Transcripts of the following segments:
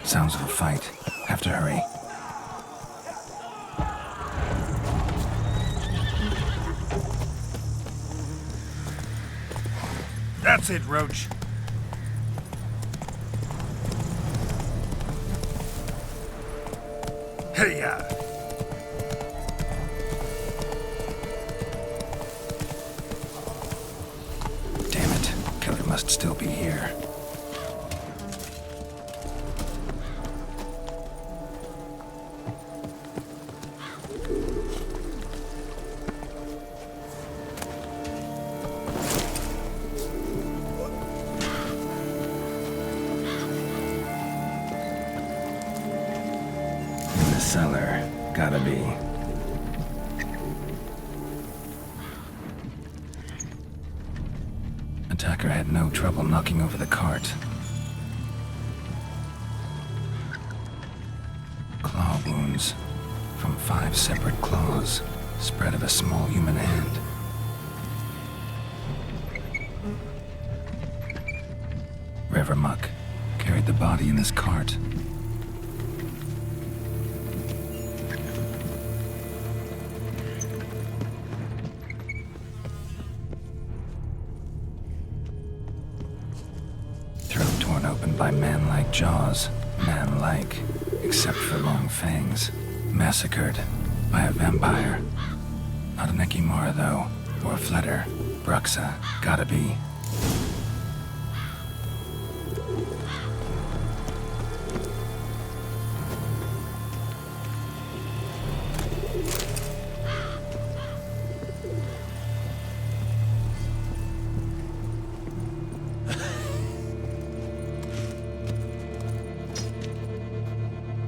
Sounds of a fight. Have to hurry. That's it, Roach. Hey-ya! Damn it. Killer must still be here. Cellar. Gotta be. Attacker had no trouble knocking over the cart. Claw wounds from 5 separate claws, spread of a small human hand. River muck carried the body in this cart. Opened by man-like jaws, man-like, except for long fangs. Massacred by a vampire. Not an Ekimara, though, or a Fletter. Bruxa, gotta be.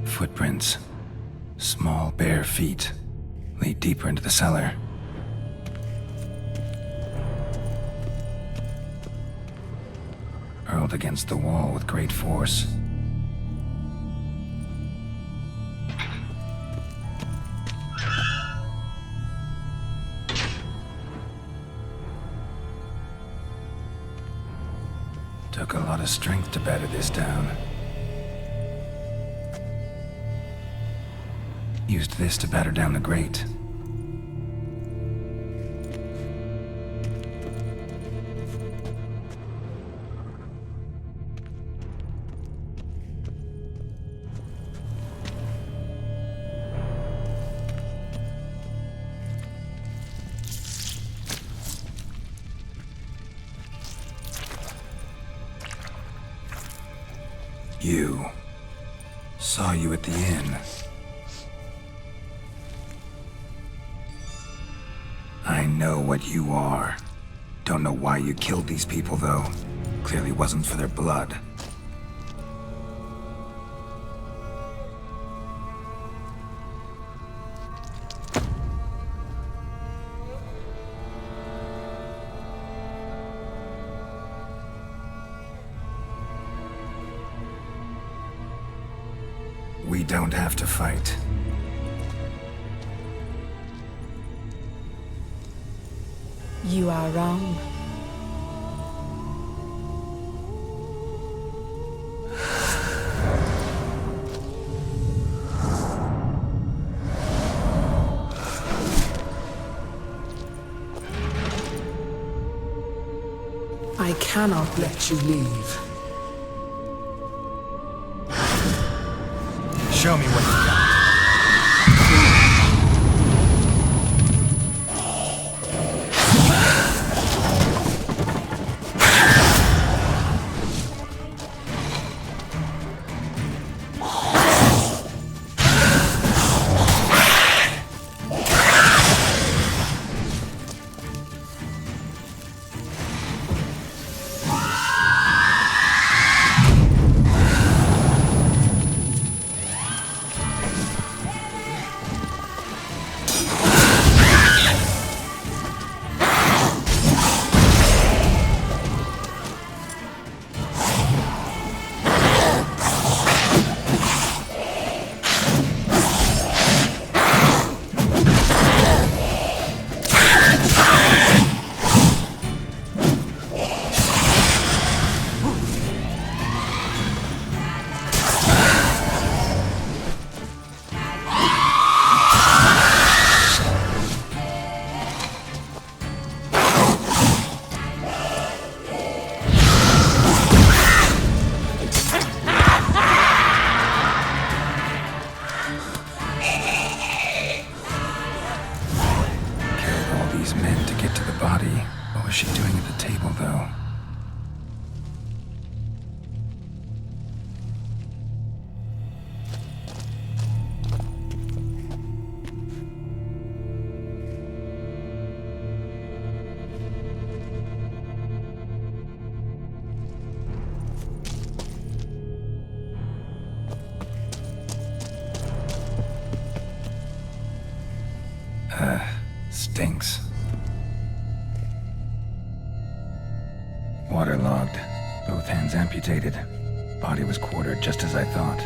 Footprints. Small, bare feet lead deeper into the cellar. Hurled against the wall with great force. Took a lot of strength to batter this down. Used this to batter down the grate. You. Saw you at the inn. I know what you are. Don't know why you killed these people, though. Clearly wasn't for their blood. We don't have to fight. You are wrong. I cannot let you leave. Show me what you got. waterlogged, both hands amputated. Body was quartered just as I thought.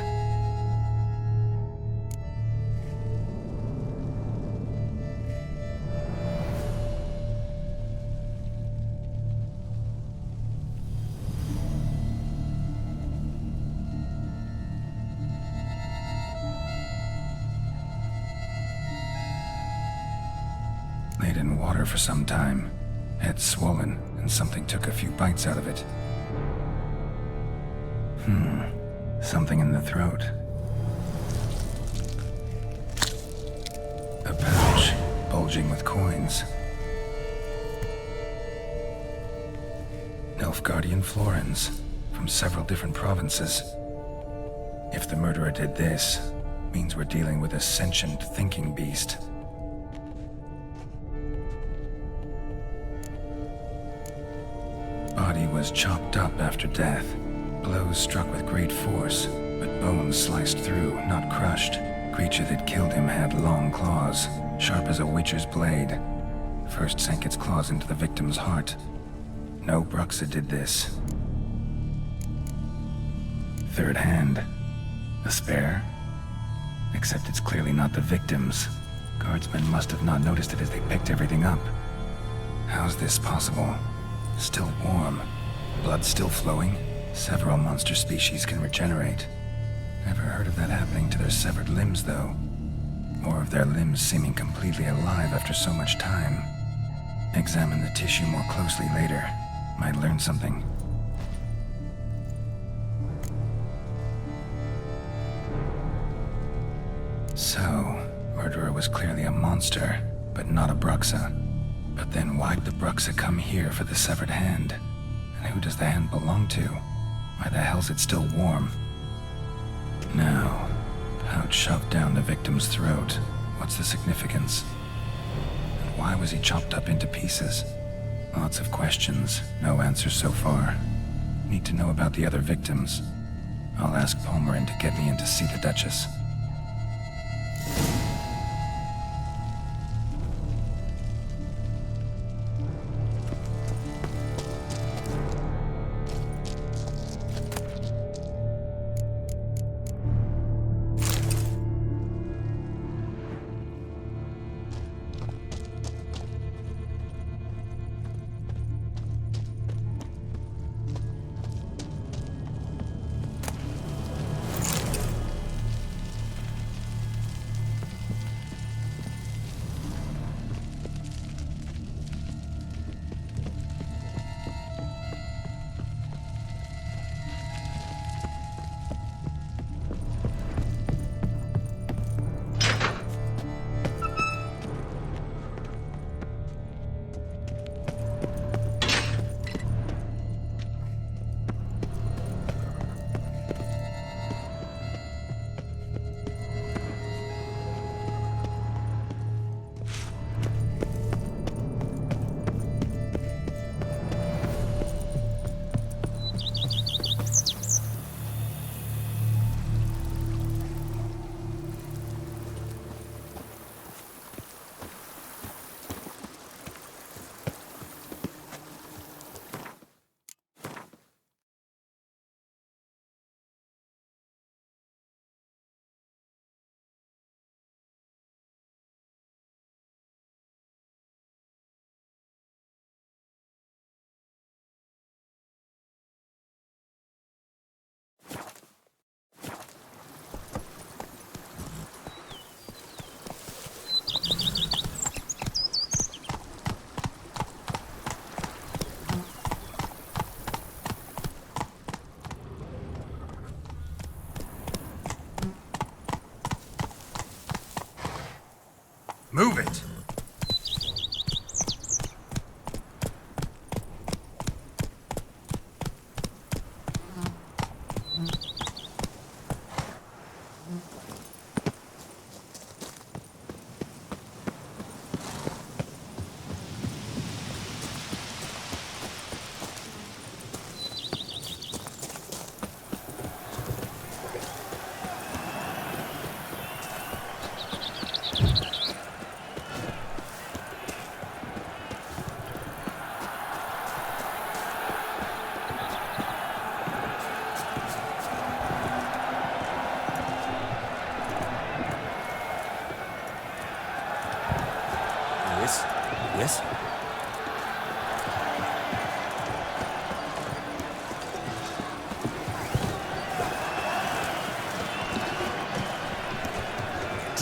Laid in water for some time, head swollen, and something took a few bites out of it. Something in the throat. A pouch, bulging with coins. Nilfgaardian florins, from several different provinces. If the murderer did this, means we're dealing with a sentient thinking beast. Body was chopped up after death. Blows struck with great force, but bones sliced through, not crushed. Creature that killed him had long claws, sharp as a witcher's blade. First sank its claws into the victim's heart. No Bruxa did this. Third hand. A spare? Except it's clearly not the victim's. Guardsmen must have not noticed it as they picked everything up. How's this possible? Still warm. Blood still flowing. Several monster species can regenerate. Never heard of that happening to their severed limbs, though. Or of their limbs seeming completely alive after so much time. Examine the tissue more closely later. Might learn something. So, murderer was clearly a monster, but not a Bruxa. But then why'd the Bruxa come here for the severed hand? And who does the hand belong to? Why the hell's it still warm? Now, pouch shoved down the victim's throat. What's the significance? And why was he chopped up into pieces? Lots of questions, no answers so far. Need to know about the other victims. I'll ask Palmerin to get me in to see the Duchess.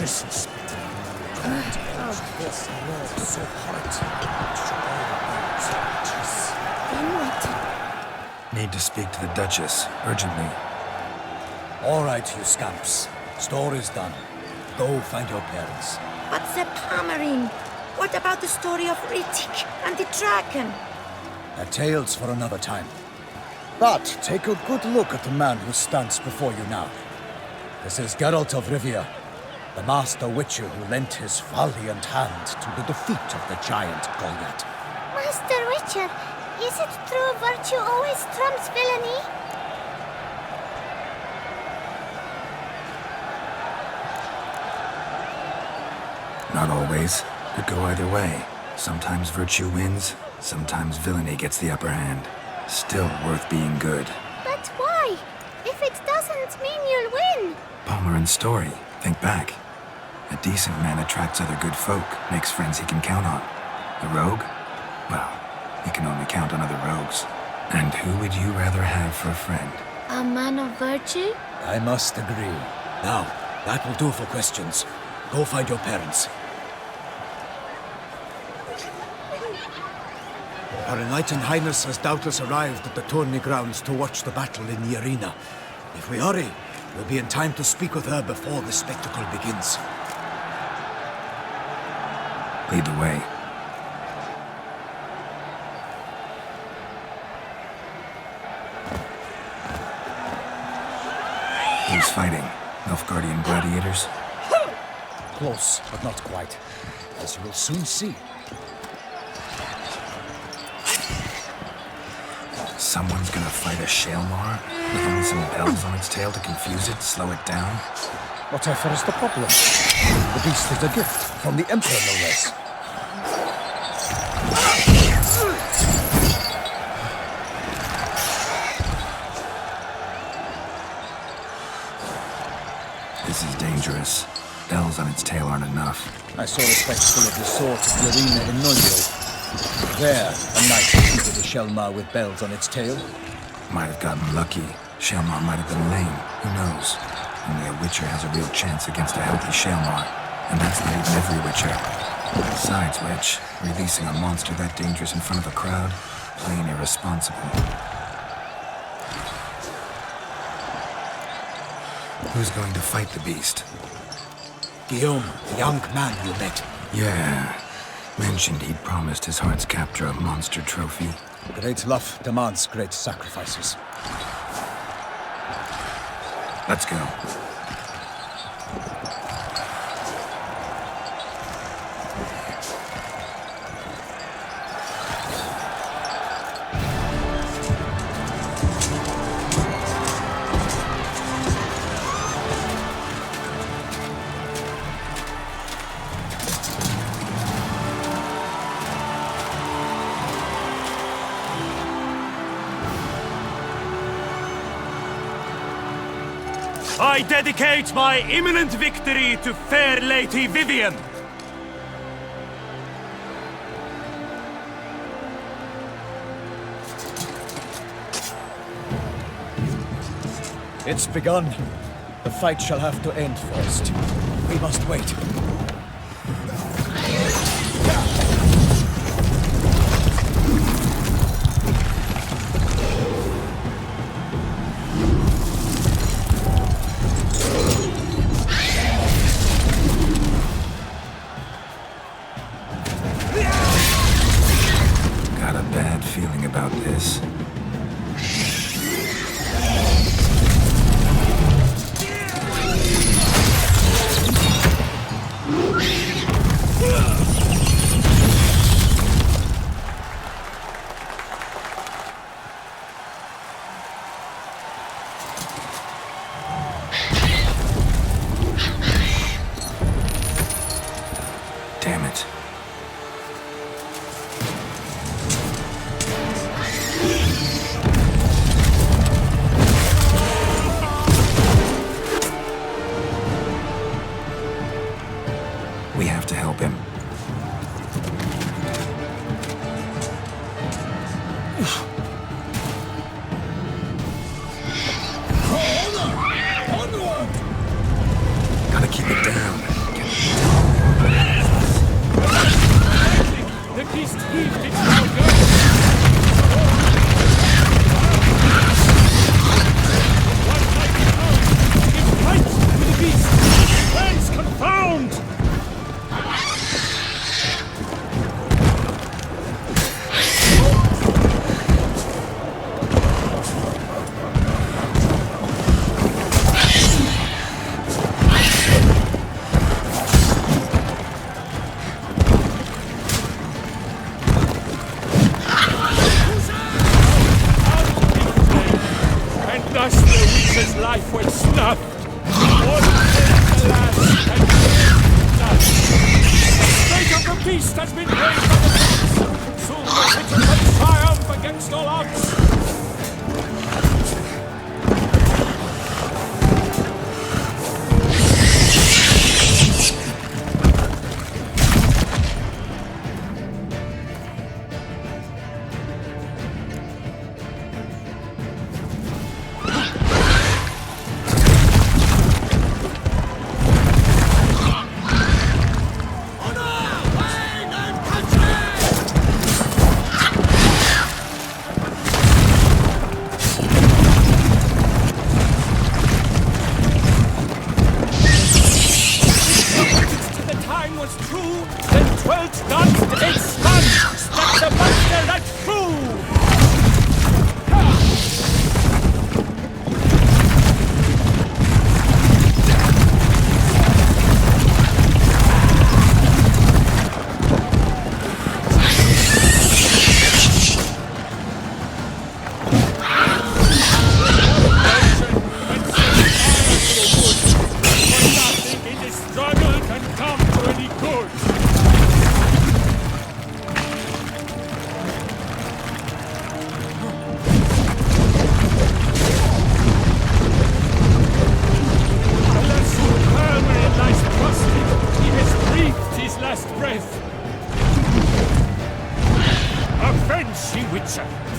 Christmas. This love so hot. Then what? Need to speak to the Duchess, urgently. All right, you scamps. Story's done. Go find your parents. But the Palmerine. What about the story of Rittik and the dragon? A tale's for another time. But take a good look at the man who stands before you now. This is Geralt of Rivia, the master witcher who lent his valiant hand to the defeat of the giant Goliath. Master Witcher, is it true virtue always trumps villainy? Not always. Could go either way. Sometimes virtue wins, sometimes villainy gets the upper hand. Still worth being good. But why? If it doesn't mean you'll win. Palmerin's story. Think back. A decent man attracts other good folk, makes friends he can count on. A rogue? Well, he can only count on other rogues. And who would you rather have for a friend? A man of virtue? I must agree. Now, that will do for questions. Go find your parents. Her Enlightened Highness has doubtless arrived at the tourney grounds to watch the battle in the arena. If we hurry, we'll be in time to speak with her before the spectacle begins. Lead the way. Who's fighting? Nilfgaardian gladiators? Close, but not quite. As you will soon see. Someone's gonna fight a Shaelmar with only some bells on its tail to confuse it, slow it down? Whatever is the problem? The beast is a gift from the Emperor, no less. This is dangerous. Bells on its tail aren't enough. I saw the spectacle of the sword at the arena in Nunio. There, a knight defeated a Shaelmar with bells on its tail. Might have gotten lucky. Shaelmar might have been lame. Who knows? Only a witcher has a real chance against a healthy Shaelmar. And that's not even every witcher. Besides which, releasing a monster that dangerous in front of a crowd, plain irresponsible. Who's going to fight the beast? Guillaume, the young man you met. Yeah. Mentioned he'd promised his heart's captor a monster trophy. Great love demands great sacrifices. Let's go. I dedicate my imminent victory to fair Lady Vivian. It's begun. The fight shall have to end first. We must wait. Got a bad feeling about this. his life was snuffed. All the last and done. The fate of the beast has been paid by the gods. Soon the Witcher will triumph against all odds.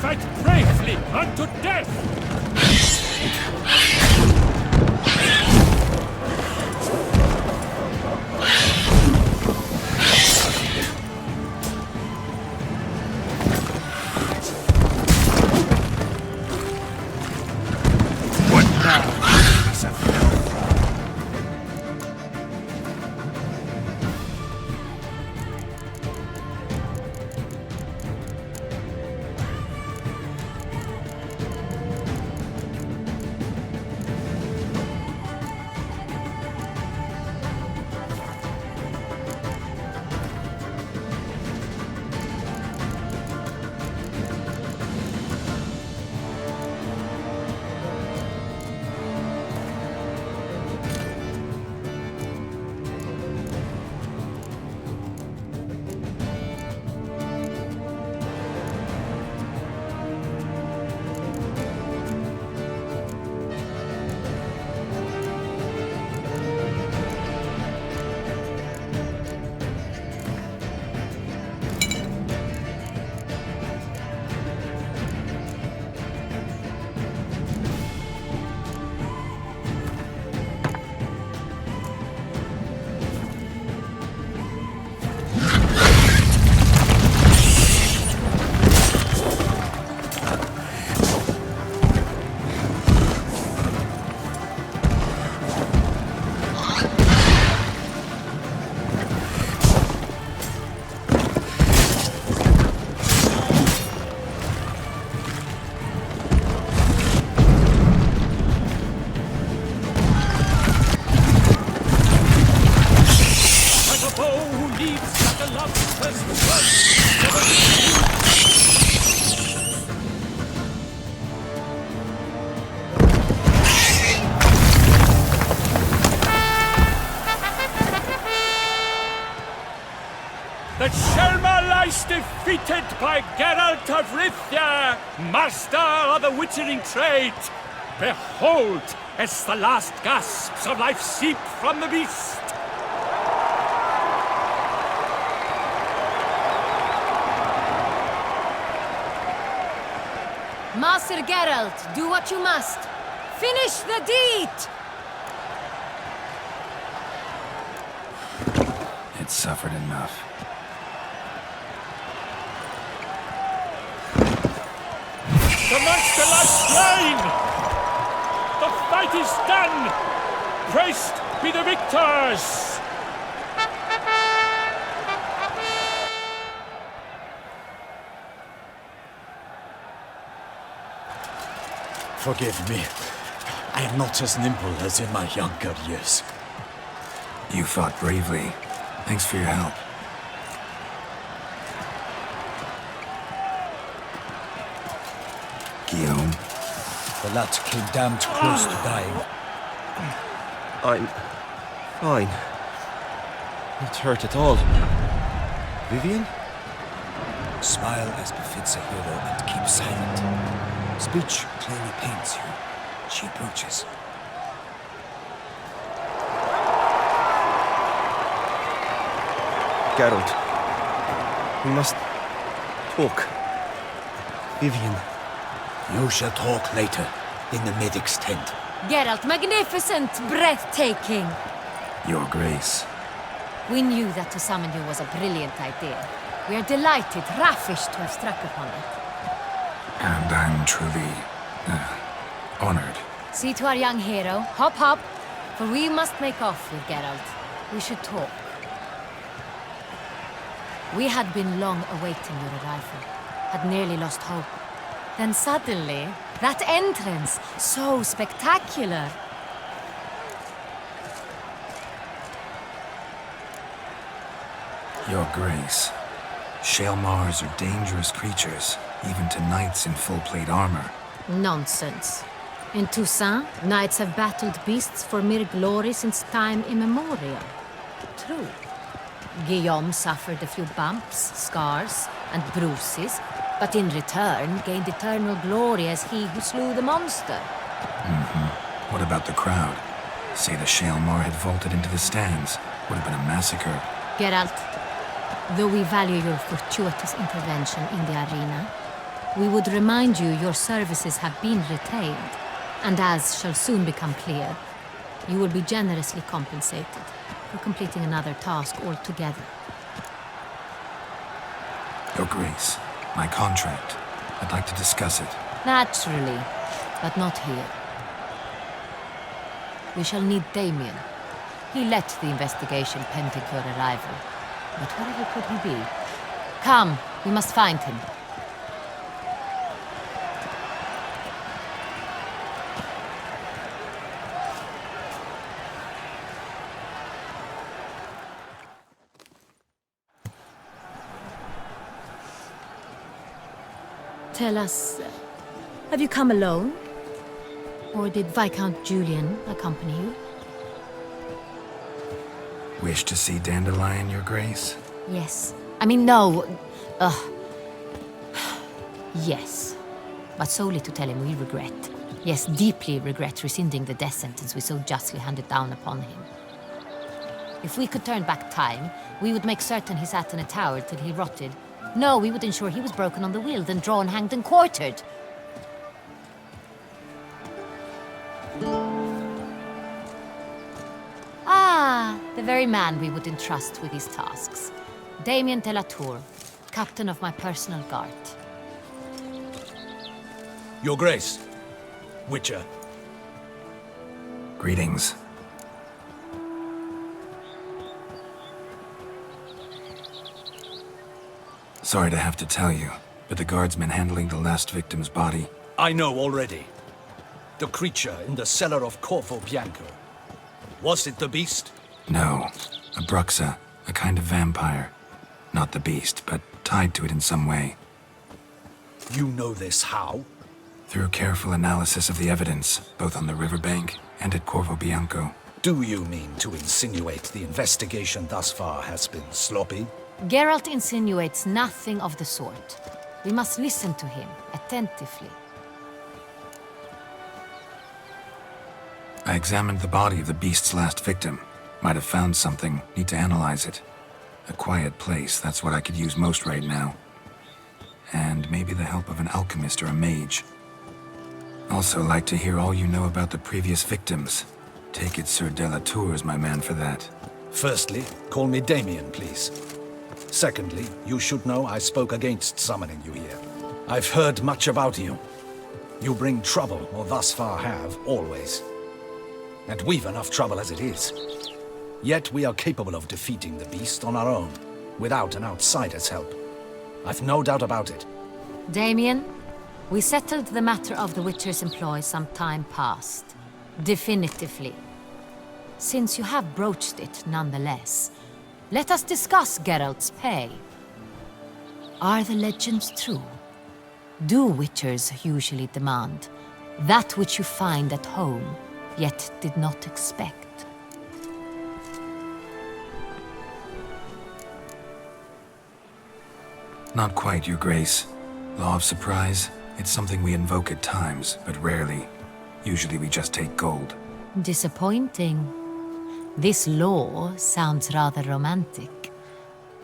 Fight bravely unto death! What now, piece of filth? The Shelma lies defeated by Geralt of Rivia, master of the witchering trade. Behold, as the last gasps of life seep from the beast. Master Geralt, do what you must. Finish the deed! It suffered enough. The monster lies slain! The fight is done! Praised be the victors! Forgive me. I am not as nimble as in my younger years. You fought bravely. Thanks for your help. Guillaume, The lad came damned close to dying. I'm fine. Not hurt at all. Vivian? Smile as befits a hero and keep silent. Speech clearly pains you. She approaches. Geralt. We must talk. Vivian. You shall talk later, in the medic's tent. Geralt, magnificent, breathtaking. Your Grace. We knew that to summon you was a brilliant idea. We are delighted, ravished to have struck upon it. And I'm truly honored. See to our young hero. Hop, hop. For we must make off with Geralt. We should talk. We had been long awaiting your arrival. Had nearly lost hope. Then suddenly, that entrance, so spectacular. Your Grace. Shaelmars are dangerous creatures, even to knights in full plate armor. Nonsense. In Toussaint, knights have battled beasts for mere glory since time immemorial. True. Guillaume suffered a few bumps, scars, and bruises, but in return gained eternal glory as he who slew the monster. What about the crowd? Say the Shaelmar had vaulted into the stands. Would have been a massacre. Geralt, though we value your fortuitous intervention in the arena, we would remind you your services have been retained, and as shall soon become clear, you will be generously compensated for completing another task altogether. Your Grace, my contract. I'd like to discuss it. Naturally, but not here. We shall need Damien. He led the investigation pending your arrival. But wherever could he be? Come, we must find him. Tell us, have you come alone? Or did Viscount Julian accompany you? Wish to see Dandelion, Your Grace? Yes. I mean, no. Yes. But solely to tell him we regret. Yes, deeply regret rescinding the death sentence we so justly handed down upon him. If we could turn back time, we would make certain he sat in a tower till he rotted. No, we would ensure he was broken on the wheel, then drawn, hanged, and quartered. Ah, the very man we would entrust with these tasks. Damien de la Tour, captain of my personal guard. Your Grace, Witcher. Greetings. Sorry to have to tell you, but the guardsman handling the last victim's body... I know already. The creature in the cellar of Corvo Bianco. Was it the beast? No, a Bruxa, a kind of vampire. Not the beast, but tied to it in some way. You know this how? Through careful analysis of the evidence, both on the riverbank and at Corvo Bianco. Do you mean to insinuate the investigation thus far has been sloppy? Geralt insinuates nothing of the sort. We must listen to him attentively. I examined the body of the beast's last victim. Might have found something, need to analyze it. A quiet place, that's what I could use most right now. And maybe the help of an alchemist or a mage. Also like to hear all you know about the previous victims. Take it Sir de la Tour is my man for that. Firstly, call me Damien, please. Secondly, you should know I spoke against summoning you here. I've heard much about you. You bring trouble, or thus far have, always. And we've enough trouble as it is. Yet we are capable of defeating the beast on our own, without an outsider's help. I've no doubt about it. Damien, we settled the matter of the Witcher's employ some time past. Definitively. Since you have broached it nonetheless, let us discuss Geralt's pay. Are the legends true? Do Witchers usually demand That which you find at home, yet did not expect. Not quite, Your Grace. Law of surprise, it's something we invoke at times, but rarely. Usually we just take gold. Disappointing. This law sounds rather romantic.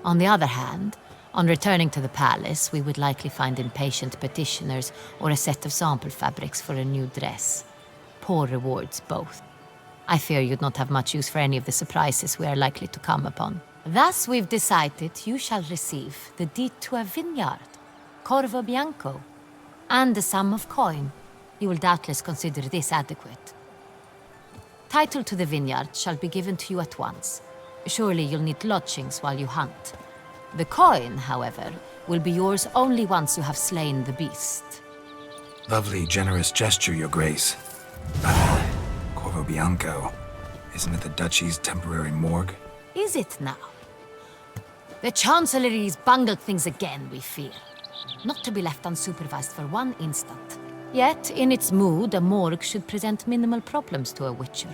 On the other hand, on returning to the palace, we would likely find impatient petitioners or a set of sample fabrics for a new dress. Poor rewards, both. I fear you'd not have much use for any of the surprises we are likely to come upon. Thus, we've decided you shall receive the deed to a vineyard, Corvo Bianco, and the sum of coin. You will doubtless consider this adequate. Title to the vineyard shall be given to you at once. Surely you'll need lodgings while you hunt. The coin, however, will be yours only once you have slain the beast. Lovely, generous gesture, Your Grace. Corvo Bianco. Isn't it the Duchy's temporary morgue? Is it now? The Chancellery's bungled things again, we fear. Not to be left unsupervised for one instant. Yet, in its mood, a morgue should present minimal problems to a witcher.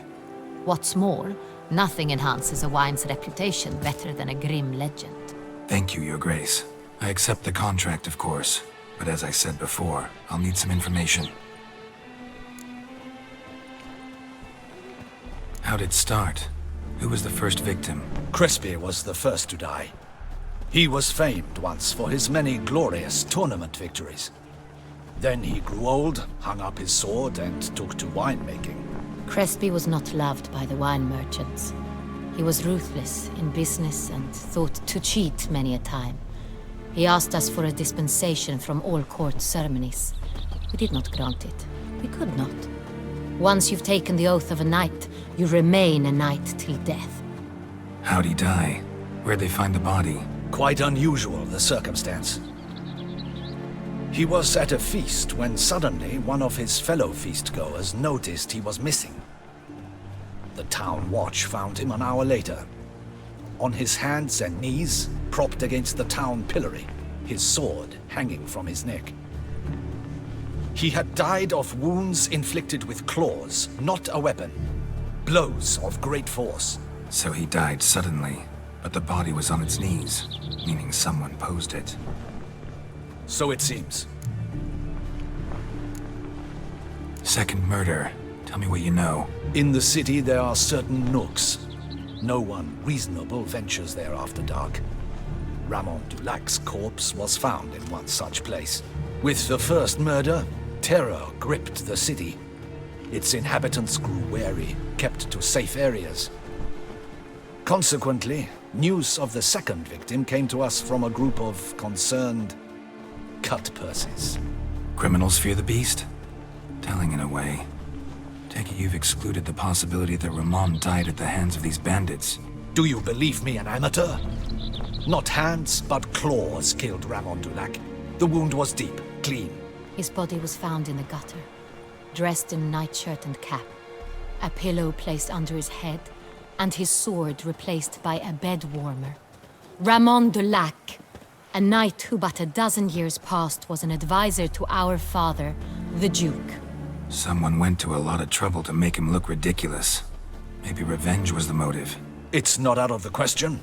What's more, nothing enhances a wine's reputation better than a grim legend. Thank you, Your Grace. I accept the contract, of course. But as I said before, I'll need some information. How'd it start? Who was the first victim? Crespi was the first to die. He was famed once for his many glorious tournament victories. Then he grew old, hung up his sword, and took to winemaking. Crespi was not loved by the wine merchants. He was ruthless in business and thought to cheat many a time. He asked us for a dispensation from all court ceremonies. We did not grant it. We could not. Once you've taken the oath of a knight, you remain a knight till death. How'd he die? Where'd they find the body? Quite unusual, the circumstance. He was at a feast when suddenly one of his fellow feastgoers noticed he was missing. The town watch found him an hour later. On his hands and knees, propped against the town pillory, his sword hanging from his neck. He had died of wounds inflicted with claws, not a weapon. Blows of great force. So he died suddenly, but the body was on its knees, meaning someone posed it. So it seems. Second murder. Tell me what you know. In the city there are certain nooks. No one reasonable ventures there after dark. Ramon Dulac's corpse was found in one such place. With the first murder, terror gripped the city. Its inhabitants grew wary, kept to safe areas. Consequently, news of the second victim came to us from a group of concerned cut-purses. Criminals fear the beast? Telling in a way. Take it you've excluded the possibility that Ramon died at the hands of these bandits. Do you believe me an amateur? Not hands, but claws killed Ramon Dulac. The wound was deep, clean. His body was found in the gutter, dressed in nightshirt and cap, a pillow placed under his head, and his sword replaced by a bed warmer. Ramon Dulac, a knight who but a dozen years past was an advisor to our father, the Duke. Someone went to a lot of trouble to make him look ridiculous. Maybe revenge was the motive. It's not out of the question.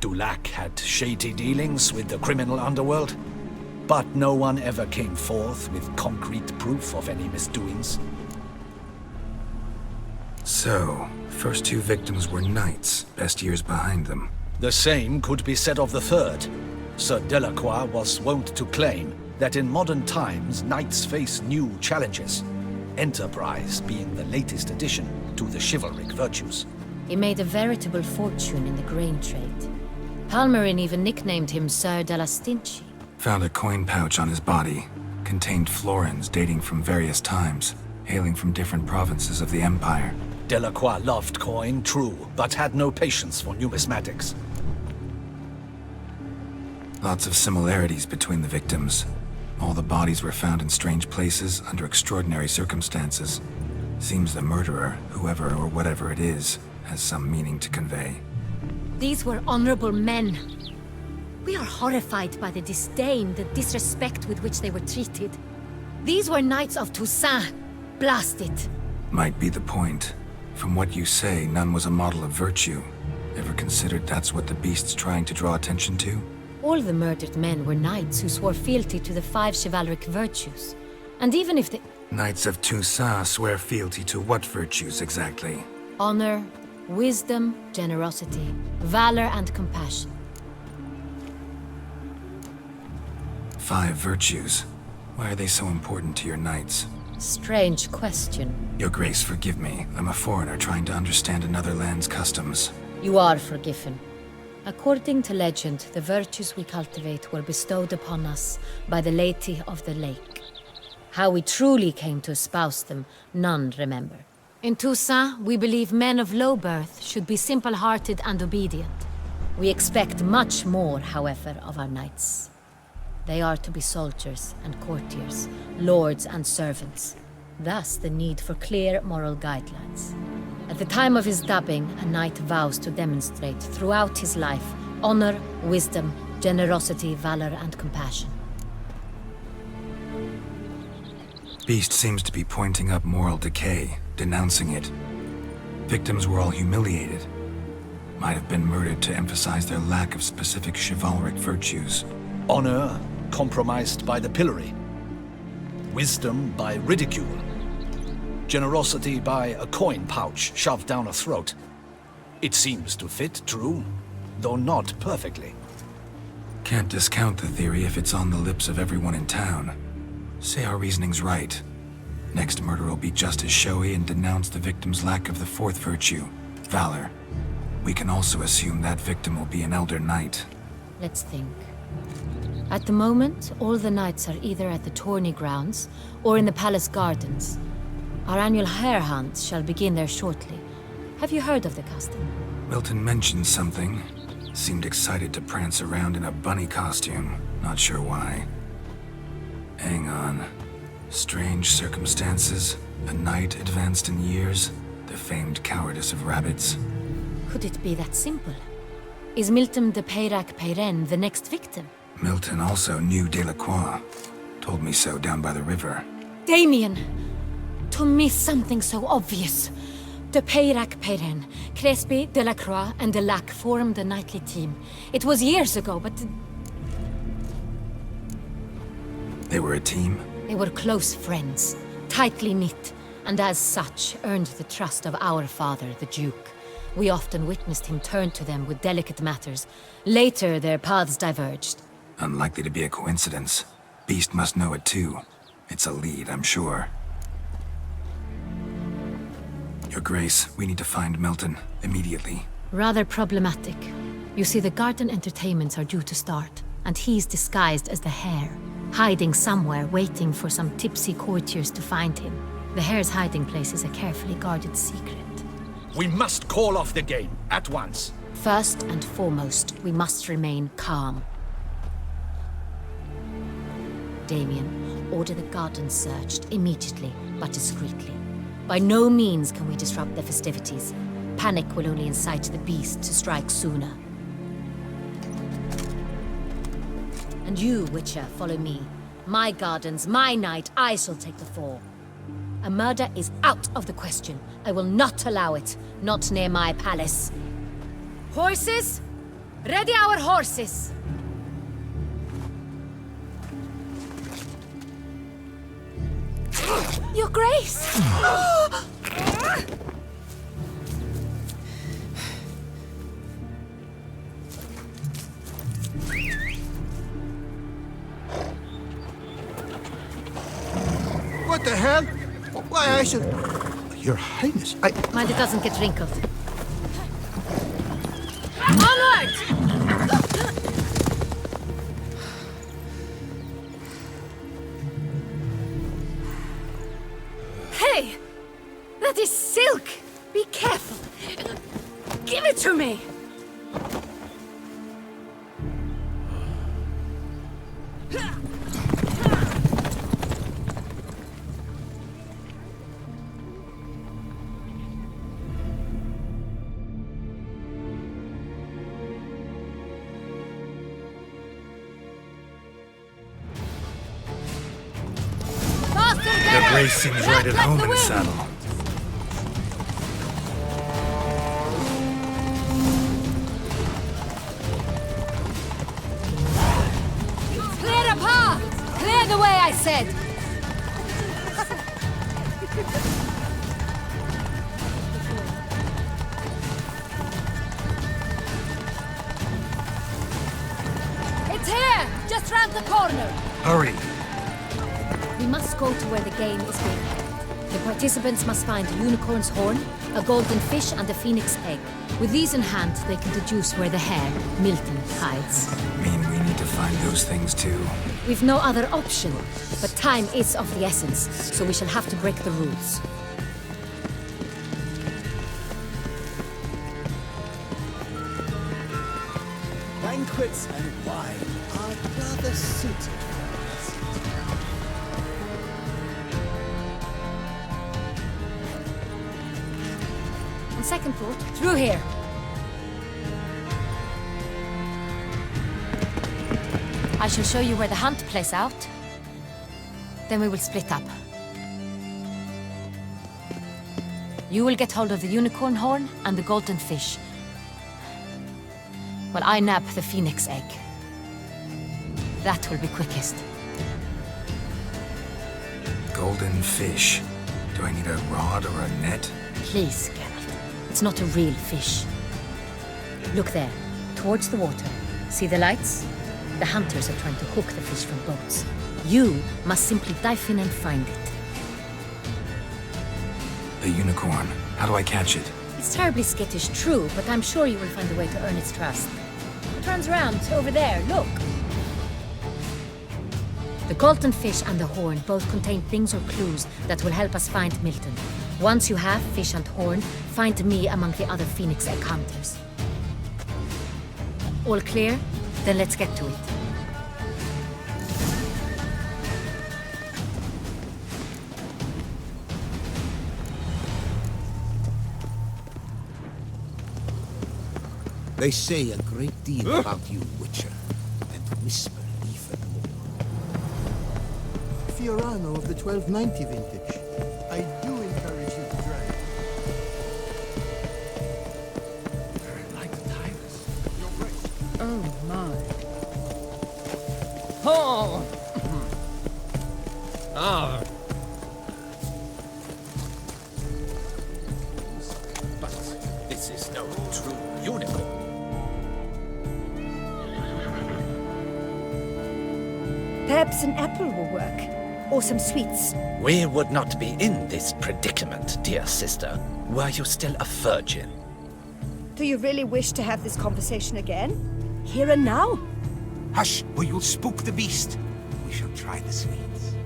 Dulac had shady dealings with the criminal underworld, but no one ever came forth with concrete proof of any misdoings. So, first two victims were knights, best years behind them. The same could be said of the third. Sir Delacroix was wont to claim that in modern times knights face new challenges, enterprise being the latest addition to the chivalric virtues. He made a veritable fortune in the grain trade. Palmerin even nicknamed him Sir de la Stinchi. Found a coin pouch on his body. Contained florins dating from various times, hailing from different provinces of the Empire. Delacroix loved coin, true, but had no patience for numismatics. Lots of similarities between the victims. All the bodies were found in strange places under extraordinary circumstances. Seems the murderer, whoever or whatever it is, has some meaning to convey. These were honorable men. We are horrified by the disdain, the disrespect with which they were treated. These were Knights of Toussaint. Blast it. Might be the point. From what you say, none was a model of virtue. Ever considered that's what the beast's trying to draw attention to? All the murdered men were knights who swore fealty to the 5 chivalric virtues. And even if they... Knights of Toussaint swear fealty to what virtues exactly? Honor, wisdom, generosity, valor, and compassion. 5 virtues. Why are they so important to your knights? Strange question. Your Grace, forgive me. I'm a foreigner trying to understand another land's customs. You are forgiven. According to legend, the virtues we cultivate were bestowed upon us by the Lady of the Lake. How we truly came to espouse them, none remember. In Toussaint, we believe men of low birth should be simple-hearted and obedient. We expect much more, however, of our knights. They are to be soldiers and courtiers, lords and servants. Thus, the need for clear moral guidelines. At the time of his dubbing, a knight vows to demonstrate throughout his life honor, wisdom, generosity, valor, and compassion. Beast seems to be pointing up moral decay, denouncing it. Victims were all humiliated. Might have been murdered to emphasize their lack of specific chivalric virtues. Honor compromised by the pillory. Wisdom by ridicule. Generosity by a coin pouch shoved down a throat. It seems to fit, true, though not perfectly. Can't discount the theory if it's on the lips of everyone in town. Say our reasoning's right. Next murder will be just as showy and denounce the victim's lack of the 4th virtue, valor. We can also assume that victim will be an elder knight. Let's think. At the moment, all the knights are either at the tourney grounds or in the palace gardens. Our annual hare hunt shall begin there shortly. Have you heard of the custom? Milton mentioned something. Seemed excited to prance around in a bunny costume. Not sure why. Hang on. Strange circumstances. A knight advanced in years. The famed cowardice of rabbits. Could it be that simple? Is Milton de Peyrac-Peyren the next victim? Milton also knew Delacroix. Told me so down by the river. Damien! To miss something so obvious. De Peyrac-Peyren, Crespi, Delacroix, and Delac formed a knightly team. It was years ago, but... They were a team? They were close friends, tightly knit, and as such earned the trust of our father, the Duke. We often witnessed him turn to them with delicate matters. Later, their paths diverged. Unlikely to be a coincidence. Beast must know it too. It's a lead, I'm sure. Your Grace, we need to find Milton, immediately. Rather problematic. You see, the garden entertainments are due to start, and he's disguised as the hare, hiding somewhere, waiting for some tipsy courtiers to find him. The hare's hiding place is a carefully guarded secret. We must call off the game, at once. First and foremost, we must remain calm. Damien, order the garden searched immediately, but discreetly. By no means can we disrupt the festivities. Panic will only incite the beast to strike sooner. And you, Witcher, follow me. My gardens, my night, I shall take the fall. A murder is out of the question. I will not allow it. Not near my palace. Horses? Ready our horses! Your Grace! What the hell? Why, I should... Your Highness, Mind it doesn't get wrinkled. Onward! Hey! That is silk! Be careful! Give it to me! Ray seems right at home in the saddle. Clear the path! Clear the way, I said! It's here! Just round the corner! Hurry! We must go to where the game is being held. The participants must find a unicorn's horn, a golden fish, and a phoenix egg. With these in hand, they can deduce where the hare, Milton, hides. Mean we need to find those things too? We've no other option, but time is of the essence, so we shall have to break the rules. Banquets and wine are rather suited. On second thought, through here. I shall show you where the hunt plays out. Then we will split up. You will get hold of the unicorn horn and the golden fish, while I nab the phoenix egg. That will be quickest. Golden fish. Do I need a rod or a net? Please, Geralt. It's not a real fish. Look there, towards the water. See the lights? The hunters are trying to hook the fish from boats. You must simply dive in and find it. The unicorn. How do I catch it? It's terribly skittish, true, but I'm sure you will find a way to earn its trust. It turns around, over there, look. The golden fish and the horn both contain things or clues that will help us find Milton. Once you have fish and horn, find me among the other phoenix egg hunters. All clear? Then let's get to it. They say a great deal about you, Witcher, and whisper even more. Fiorano of the 1290 vintage. I do encourage you to drive. Like the tigers. You're right. Oh my. Oh! Ah. But this is no true unicorn. Perhaps an apple will work. Or some sweets. We would not be in this predicament, dear sister, were you still a virgin. Do you really wish to have this conversation again? Here and now? Hush, or you'll spook the beast. We shall try the sweets.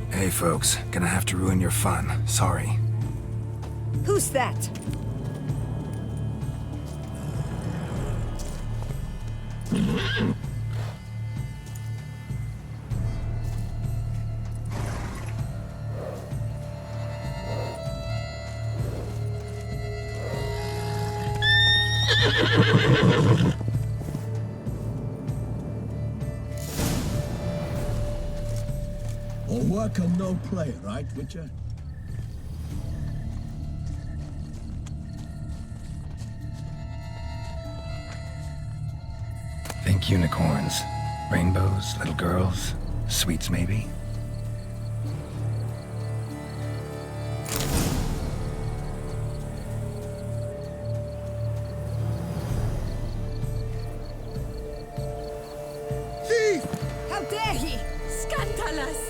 Hey folks, gonna have to ruin your fun. Sorry. Who's that? All work and no play, right, Witcher? Think unicorns. Rainbows, little girls, sweets maybe? Thief! How dare he! Scandalous!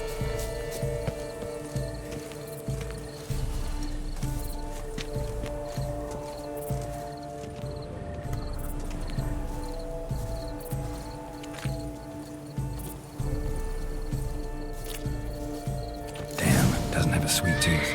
Damn, doesn't have a sweet tooth.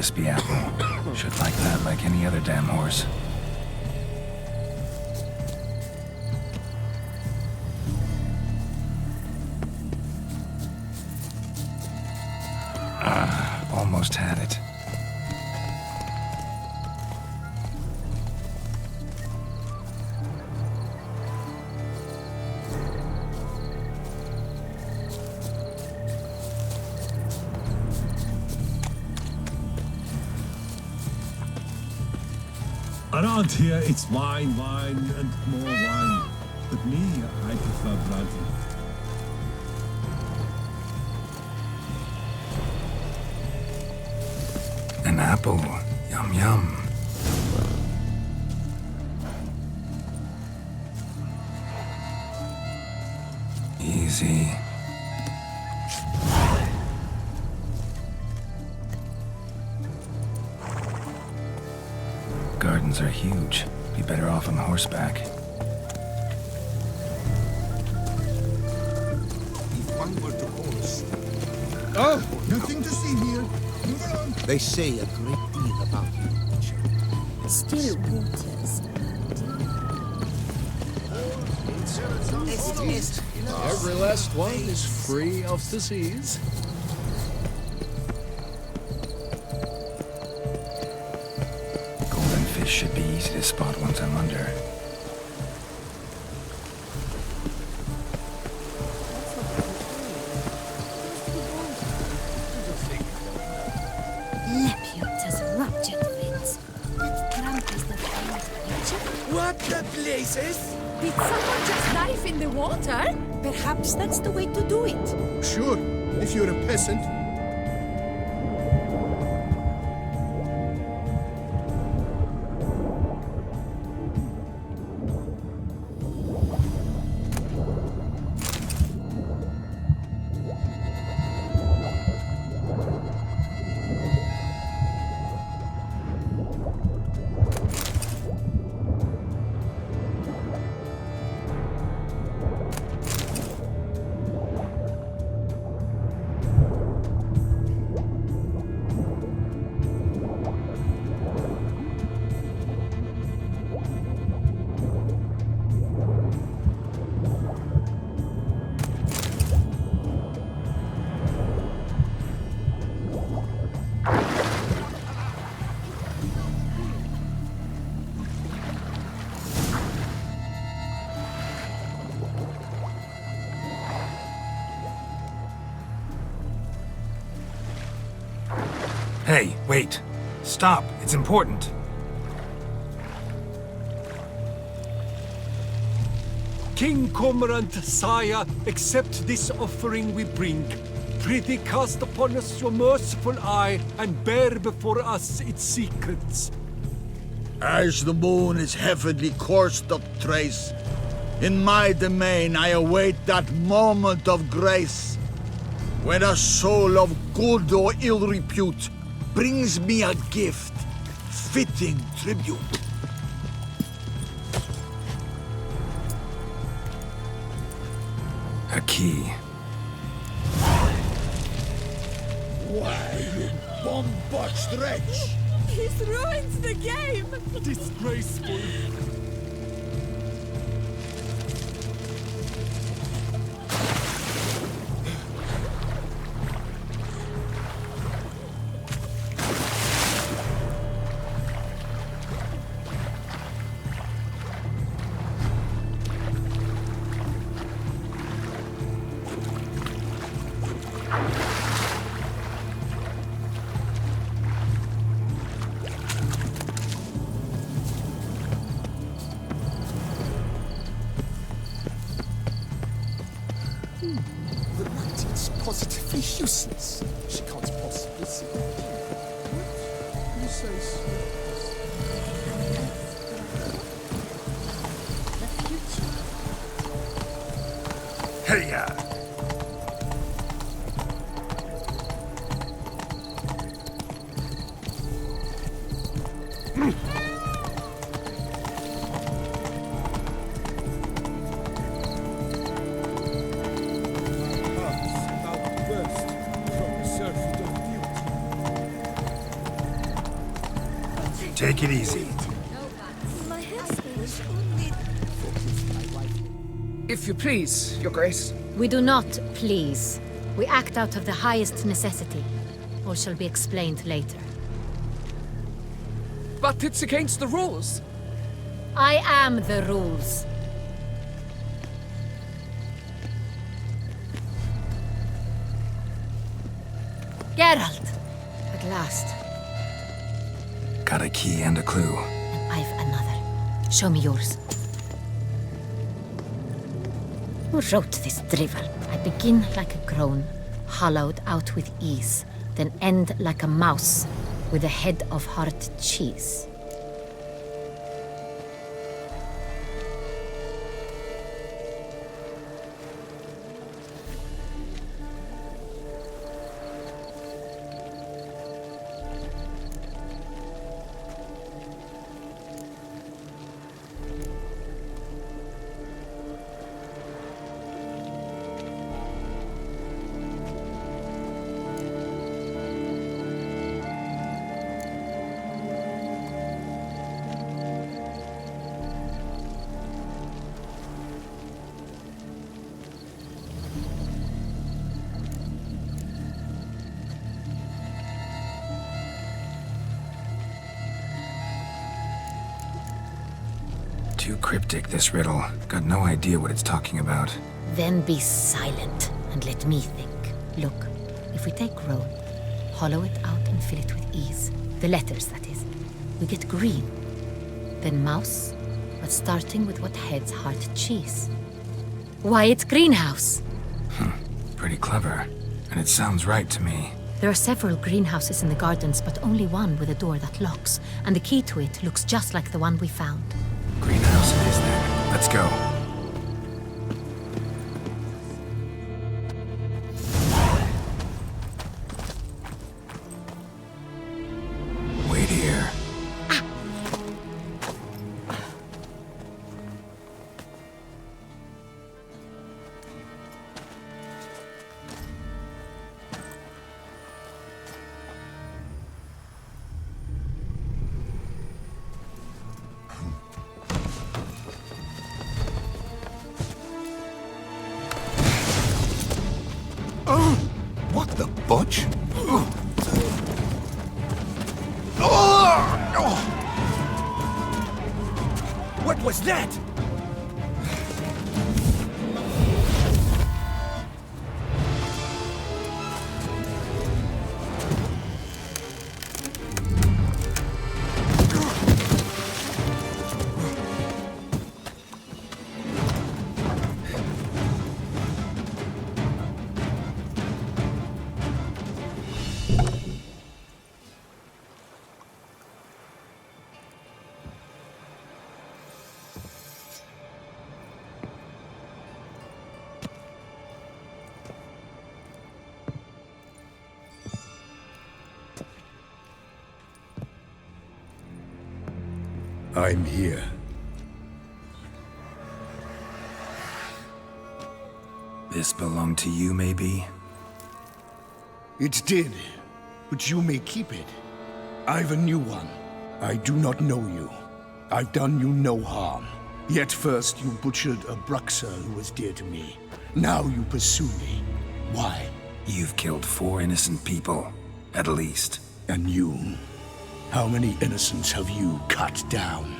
crispy apple. Should like that like any other damn horse. Almost had it. Around here, it's wine, and more wine. But me, I prefer brandy. An apple. Yum yum. Easy. Gardens are huge. Be better off on horseback. If one were to horse. Oh, nothing to see here. Move on. They say a great deal about you, Witcher. Still waters. Every last one is free of disease. Golden fish should be easy to spot once I'm under. Lepiot's ruptured fins. That cramp is the famous picture. What the places? Did someone just dive in the water? Perhaps that's the way to do it. Sure, if you're a peasant. Hey, wait. Stop. It's important. King Cormorant, sire, accept this offering we bring. Prithee cast upon us your merciful eye, and bear before us its secrets. As the moon is heavenly coursed of trace, in my domain I await that moment of grace, when a soul of good or ill repute brings me a gift, fitting tribute. A key. Why, you bomb-botched wretch! This ruins the game! Disgraceful. The light is positively useless. She can't possibly see it. What? You say so? Hey-ya! Take it easy. If you please, Your Grace. We do not please. We act out of the highest necessity. All shall be explained later. But it's against the rules. I am the rules. Geralt! At last. Got a key and a clue. And I've another. Show me yours. Who wrote this drivel? I begin like a groan, hollowed out with ease, then end like a mouse, with a head of hard cheese. Too cryptic, this riddle. Got no idea what it's talking about. Then be silent and let me think. Look, if we take roll, hollow it out and fill it with ease. The letters, that is. We get green. Then mouse, but starting with what heads hard cheese. Why, it's greenhouse! Pretty clever. And it sounds right to me. There are several greenhouses in the gardens, but only one with a door that locks, and the key to it looks just like the one we found. Greenhouse it is then. Let's go. Wait here. What the butch? What was that? I'm here. This belonged to you, maybe? It did, but you may keep it. I've a new one. I do not know you. I've done you no harm. Yet first you butchered a Bruxer who was dear to me. Now you pursue me. Why? You've killed 4 innocent people, at least. And you? How many innocents have you cut down?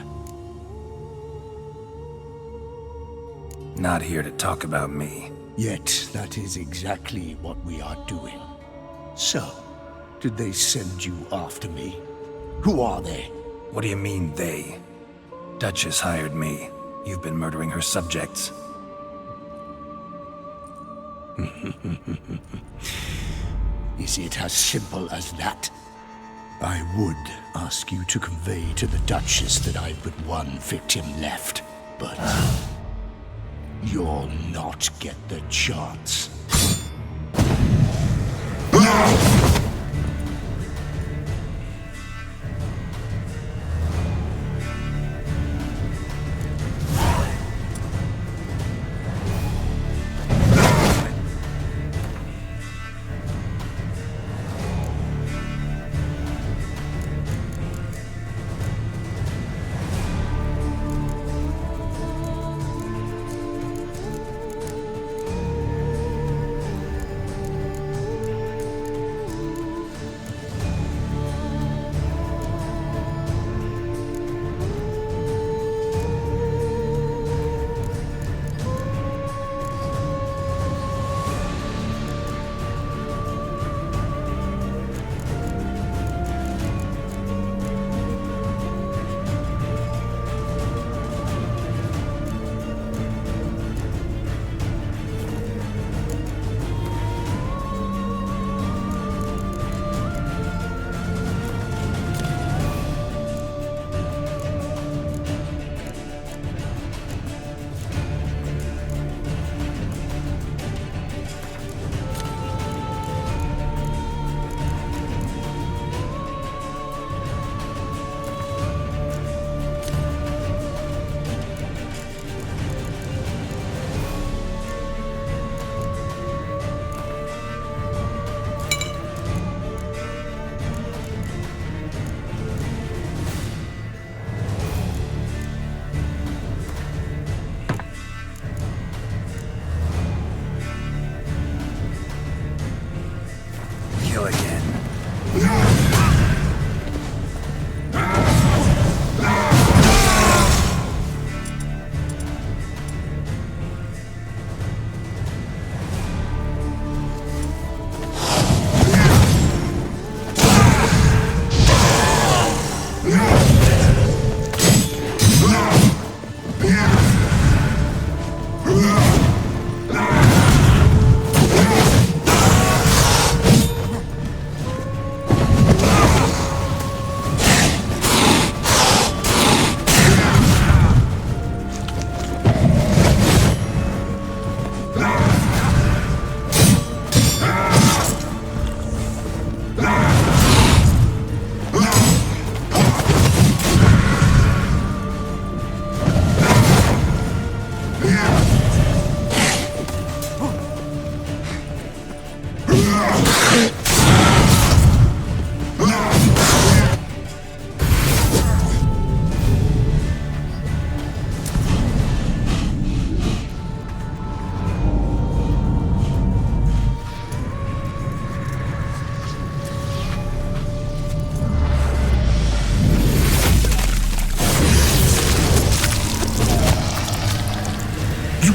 Not here to talk about me. Yet that is exactly what we are doing. So, did they send you after me? Who are they? What do you mean, they? Duchess hired me. You've been murdering her subjects. Is it as simple as that? I would ask you to convey to the Duchess that I've but one victim left, but you'll not get the chance.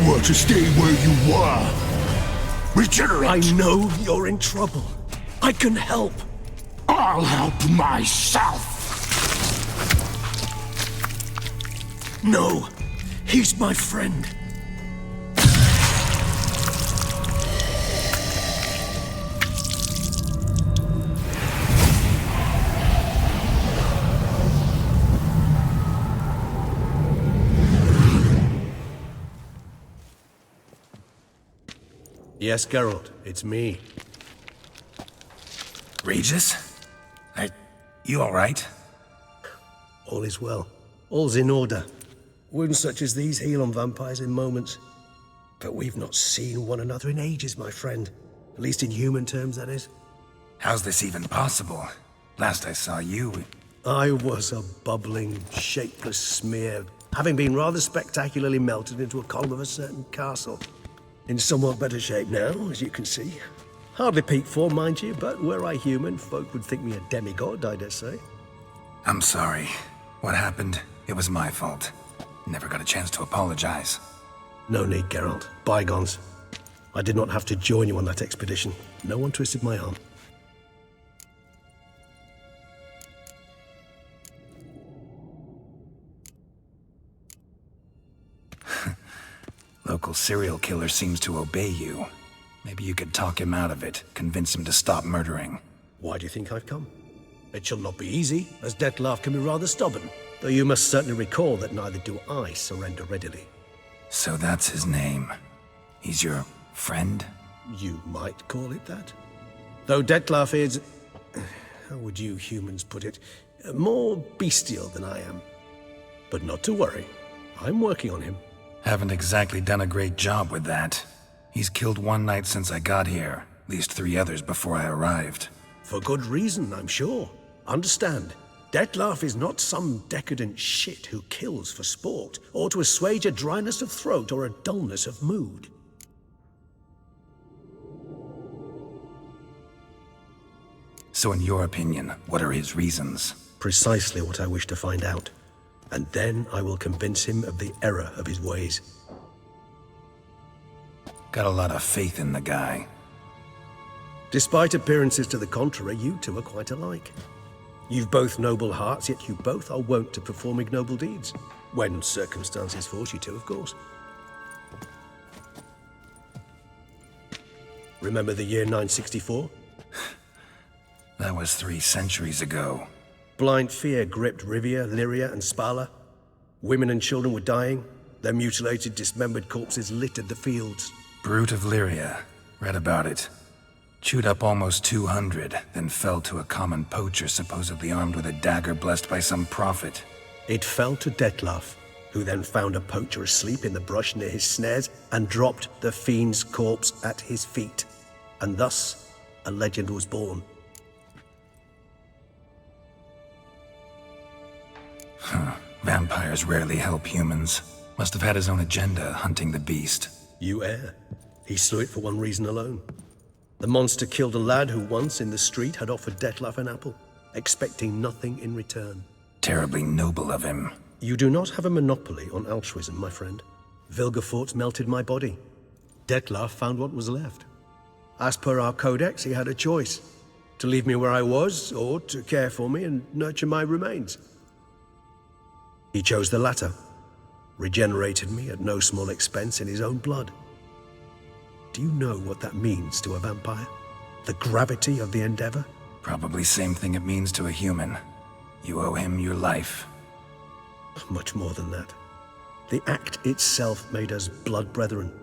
were to stay where you were. Regenerate! I know you're in trouble. I can help. I'll help myself! No, he's my friend. Yes, Geralt, it's me. Regis? You alright? All is well. All's in order. Wounds such as these heal on vampires in moments. But we've not seen one another in ages, my friend. At least in human terms, that is. How's this even possible? Last I saw you... I was a bubbling, shapeless smear, having been rather spectacularly melted into a column of a certain castle. In somewhat better shape now, as you can see. Hardly peak form, mind you, but were I human, folk would think me a demigod, I dare say. I'm sorry. What happened? It was my fault. Never got a chance to apologize. No need, Geralt. Bygones. I did not have to join you on that expedition. No one twisted my arm. Local serial killer seems to obey you. Maybe you could talk him out of it, convince him to stop murdering. Why do you think I've come? It shall not be easy, as Dettlaff can be rather stubborn. Though you must certainly recall that neither do I surrender readily. So that's his name. He's your friend? You might call it that. Though Dettlaff is... how would you humans put it? More bestial than I am. But not to worry. I'm working on him. Haven't exactly done a great job with that. He's killed one knight since I got here, at least 3 others before I arrived. For good reason, I'm sure. Understand, Dettlaff is not some decadent shit who kills for sport, or to assuage a dryness of throat or a dullness of mood. So in your opinion, what are his reasons? Precisely what I wish to find out. And then I will convince him of the error of his ways. Got a lot of faith in the guy. Despite appearances to the contrary, you two are quite alike. You've both noble hearts, yet you both are wont to perform ignoble deeds. When circumstances force you to, of course. Remember the year 964? That was 3 centuries ago. Blind fear gripped Rivia, Lyria, and Spala. Women and children were dying. Their mutilated, dismembered corpses littered the fields. Brute of Lyria. Read about it. Chewed up almost 200, then fell to a common poacher supposedly armed with a dagger blessed by some prophet. It fell to Dettlaff, who then found a poacher asleep in the brush near his snares and dropped the fiend's corpse at his feet. And thus, a legend was born. Vampires rarely help humans. Must have had his own agenda, hunting the beast. You err. He slew it for one reason alone. The monster killed a lad who once, in the street, had offered Dettlaff an apple, expecting nothing in return. Terribly noble of him. You do not have a monopoly on altruism, my friend. Vilgefortz melted my body. Dettlaff found what was left. As per our codex, he had a choice. To leave me where I was, or to care for me and nurture my remains. He chose the latter. Regenerated me at no small expense in his own blood. Do you know what that means to a vampire? The gravity of the endeavor? Probably same thing it means to a human. You owe him your life. Much more than that. The act itself made us blood brethren.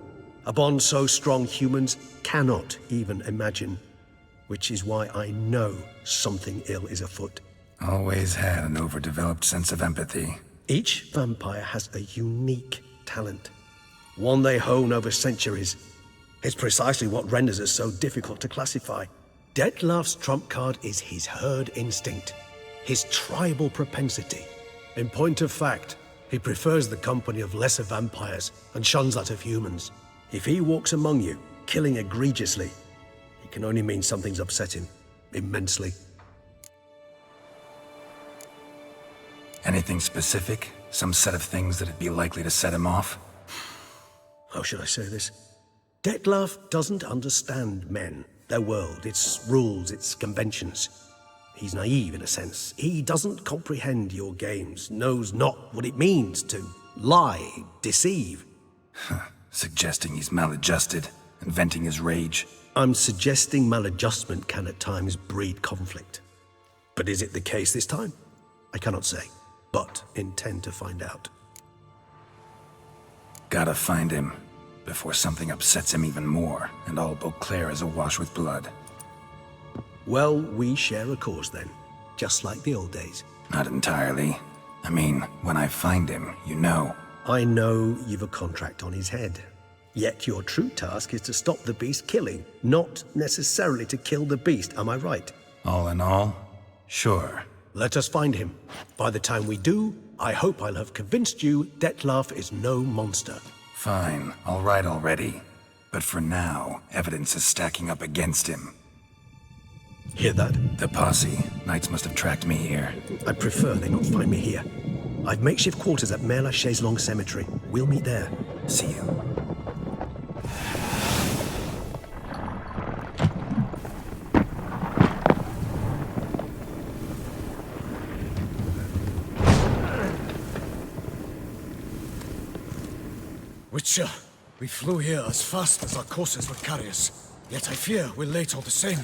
A bond so strong humans cannot even imagine. Which is why I know something ill is afoot. Always had an overdeveloped sense of empathy. Each vampire has a unique talent. One they hone over centuries. It's precisely what renders us so difficult to classify. Dettlaff's trump card is his herd instinct. His tribal propensity. In point of fact, he prefers the company of lesser vampires and shuns that of humans. If he walks among you, killing egregiously, it can only mean something's upset him. Immensely. Anything specific? Some set of things that'd be likely to set him off? How should I say this? Dettlaff doesn't understand men, their world, its rules, its conventions. He's naive in a sense. He doesn't comprehend your games, knows not what it means to lie, deceive. Suggesting he's maladjusted and venting his rage. I'm suggesting maladjustment can at times breed conflict. But is it the case this time? I cannot say, but intend to find out. Gotta find him before something upsets him even more and all Beauclair is awash with blood. Well, we share a cause then, just like the old days. Not entirely. I mean, when I find him, you know. I know you've a contract on his head. Yet your true task is to stop the beast killing, not necessarily to kill the beast, am I right? All in all, sure. Let us find him. By the time we do, I hope I'll have convinced you Dettlaff is no monster. Fine, all right already. But for now, evidence is stacking up against him. Hear that? The posse. Knights must have tracked me here. I prefer they not find me here. I've makeshift quarters at Mère Lachaise Long Cemetery. We'll meet there. See you. Witcher, we flew here as fast as our courses would carry us. Yet I fear we're late all the same.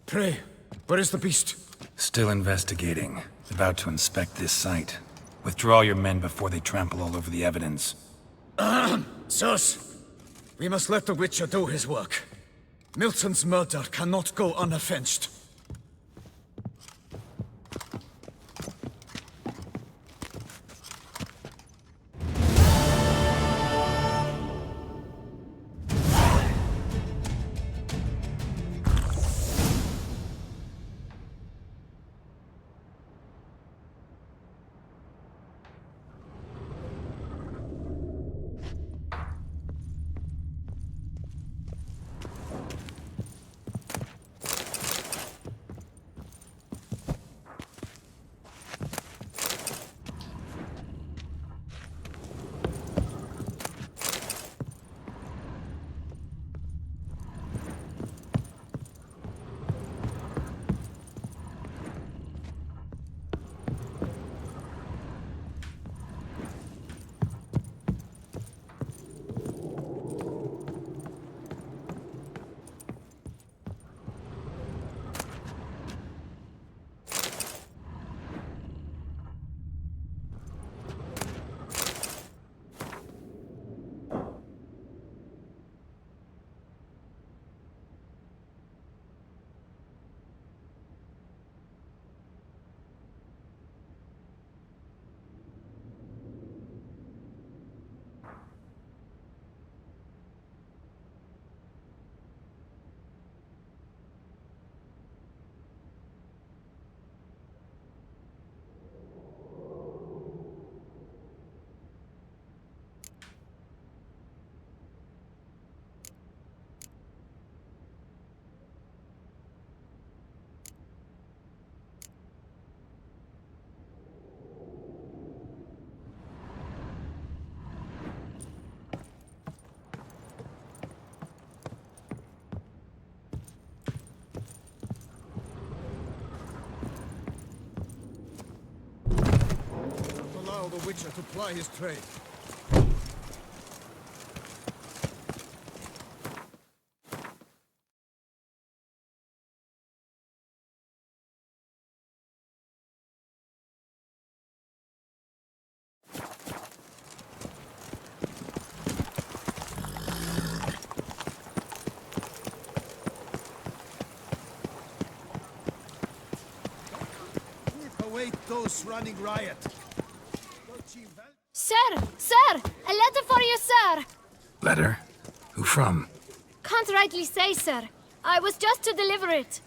Pray, where is the beast? Still investigating. About to inspect this site. Withdraw your men before they trample all over the evidence. Sirs, we must let the Witcher do his work. Milton's murder cannot go unavenged. Allow the Witcher to ply his trade. Await those running riot. Sir! Sir! A letter for you, sir! Letter? Who from? Can't rightly say, sir. I was just to deliver it.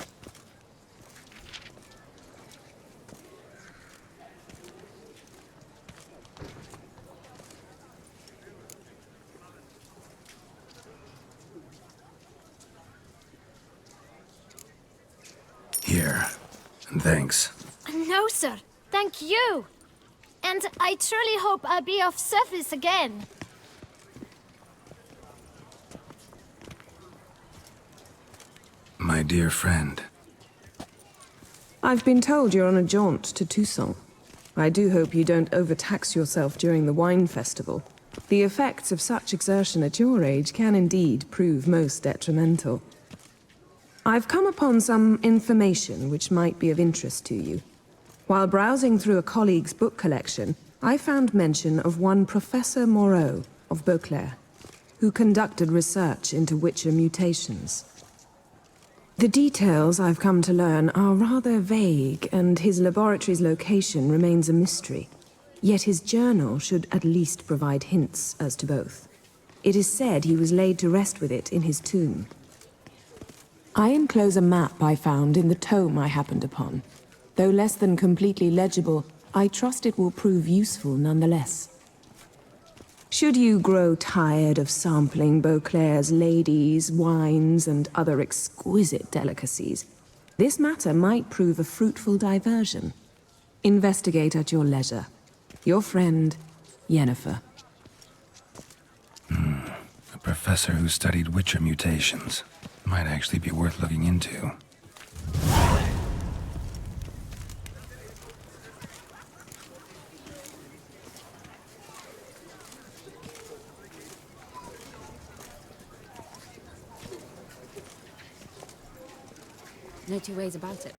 Here. And thanks. No, sir. Thank you. And I truly hope I'll be of service again. my dear friend. I've been told you're on a jaunt to Toussaint. I do hope you don't overtax yourself during the wine festival. The effects of such exertion at your age can indeed prove most detrimental. I've come upon some information which might be of interest to you. While browsing through a colleague's book collection, I found mention of one Professor Moreau of Beauclair, who conducted research into Witcher mutations. The details I've come to learn are rather vague, and his laboratory's location remains a mystery. Yet his journal should at least provide hints as to both. It is said he was laid to rest with it in his tomb. I enclose a map I found in the tome I happened upon. Though less than completely legible, I trust it will prove useful nonetheless. Should you grow tired of sampling Beauclair's ladies, wines, and other exquisite delicacies, this matter might prove a fruitful diversion. Investigate at your leisure. Your friend, Yennefer. A professor who studied Witcher mutations. Might actually be worth looking into. No two ways about it.